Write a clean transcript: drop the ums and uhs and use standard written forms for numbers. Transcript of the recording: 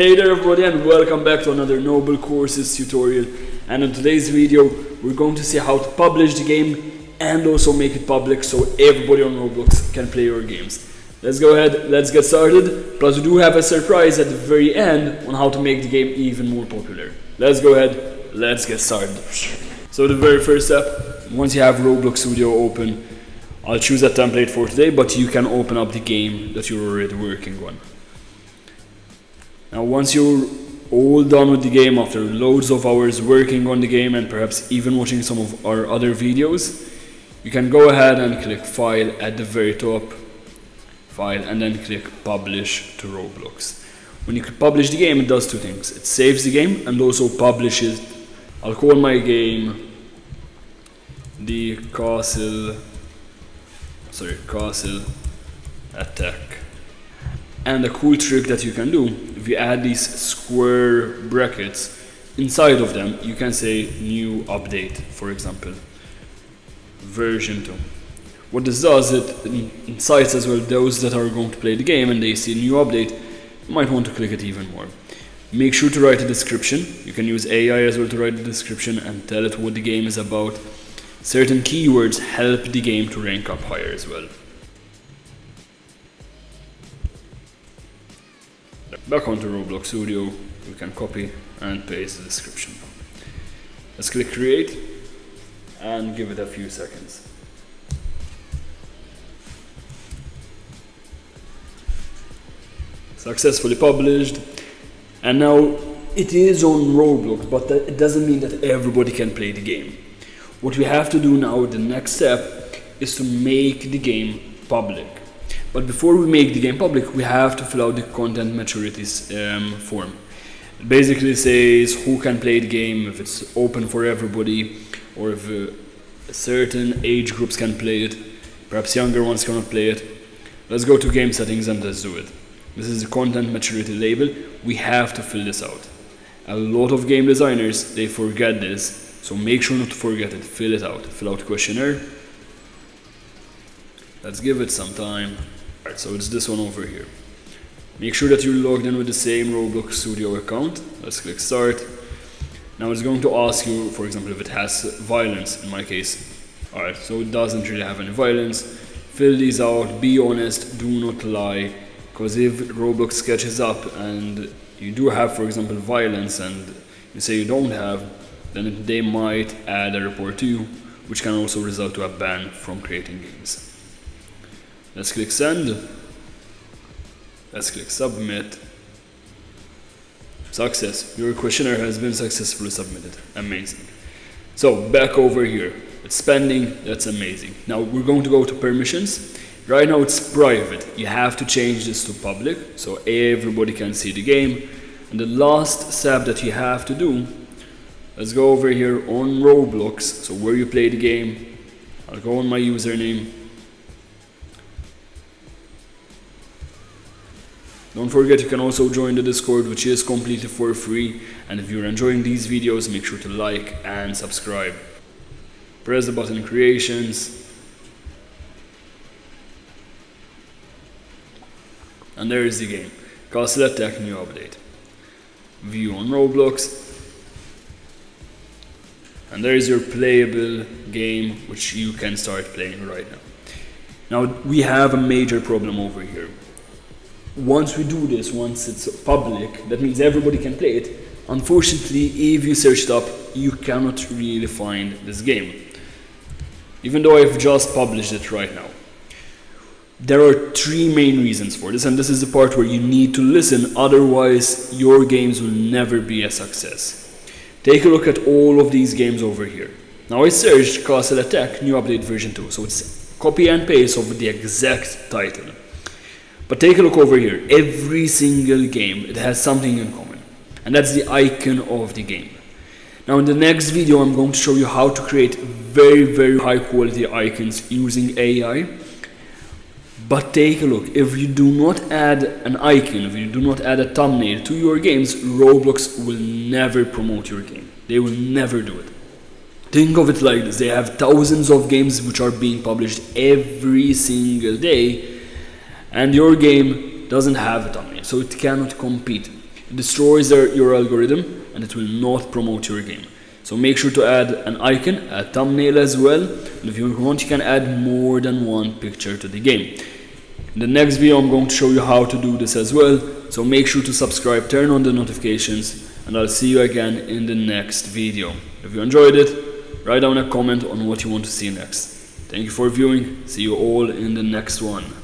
Hey there everybody, and welcome back to another Noble Courses tutorial. And in today's video we're going to see how to publish the game and also make it public so everybody on Roblox can play your games. Let's go ahead, let's get started. Plus we do have a surprise at the very end on how to make the game even more popular. Let's go ahead, let's get started. So the very first step, once you have Roblox Studio open, I'll choose a template for today, but you can open up the game that you're already working on. Now once you're all done with the game after loads of hours working on the game and perhaps even watching some of our other videos, you can go ahead and click File at the very top, File, and then click Publish to Roblox. When you publish the game, it does two things. It saves the game and also publishes. I'll call my game the Castle Attack. And a cool trick that you can do, if you add these square brackets, inside of them you can say new update, for example, version 2. What this does, it incites as well those that are going to play the game and they see a new update, you might want to click it even more. Make sure to write a description. You can use AI as well to write the description and tell it what the game is about. Certain keywords help the game to rank up higher as well. Back onto Roblox Studio, we can copy and paste the description. Let's click create and give it a few seconds. Successfully published, and now it is on Roblox, but it doesn't mean that everybody can play the game. What we have to do now, the next step, is to make the game public. But before we make the game public, we have to fill out the content maturity form. It basically says who can play the game, if it's open for everybody, or if certain age groups can play it, perhaps younger ones cannot play it. Let's go to game settings and let's do it. This is the content maturity label. We have to fill this out. A lot of game designers, they forget this, so make sure not to forget it. Fill it out. Fill out questionnaire. Let's give it some time. Alright, so it's this one over here. Make sure that you're logged in with the same Roblox Studio account. Let's click start. Now it's going to ask you, for example, if it has violence, in my case. Alright, so it doesn't really have any violence. Fill these out, be honest, do not lie. Because if Roblox catches up and you do have, for example, violence and you say you don't have, then they might add a report to you, which can also result to a ban from creating games. Let's click send. Let's click submit. Success. Your questionnaire has been successfully submitted. Amazing. So back over here. It's pending. That's amazing. Now we're going to go to permissions. Right now it's private. You have to change this to public so everybody can see the game. And the last step that you have to do, let's go over here on Roblox. So where you play the game. I'll go on my username. Don't forget you can also join the Discord, which is completely for free, and if you're enjoying these videos, make sure to like and subscribe. Press the button creations, and there is the game. Castle Attack new update. View on Roblox, and there is your playable game, which you can start playing right now. Now we have a major problem over here. Once we do this, once it's public, that means everybody can play it. Unfortunately, if you search it up, you cannot really find this game. Even though I've just published it right now. There are three main reasons for this, and this is the part where you need to listen, otherwise your games will never be a success. Take a look at all of these games over here. Now I searched Castle Attack new update version 2, so it's copy and paste of the exact title. But take a look over here. Every single game, it has something in common. And that's the icon of the game. Now in the next video, I'm going to show you how to create very high quality icons using AI. But take a look. If you do not add an icon, if you do not add a thumbnail to your games, Roblox will never promote your game. They will never do it. Think of it like this. They have thousands of games which are being published every single day. And your game doesn't have a thumbnail, so it cannot compete. It destroys your algorithm and it will not promote your game. So make sure to add an icon, a thumbnail as well, and if you want you can add more than one picture to the game. In the next video I'm going to show you how to do this as well, so make sure to subscribe, turn on the notifications, and I'll see you again in the next video. If you enjoyed it, write down a comment on what you want to see next. Thank you for viewing, see you all in the next one.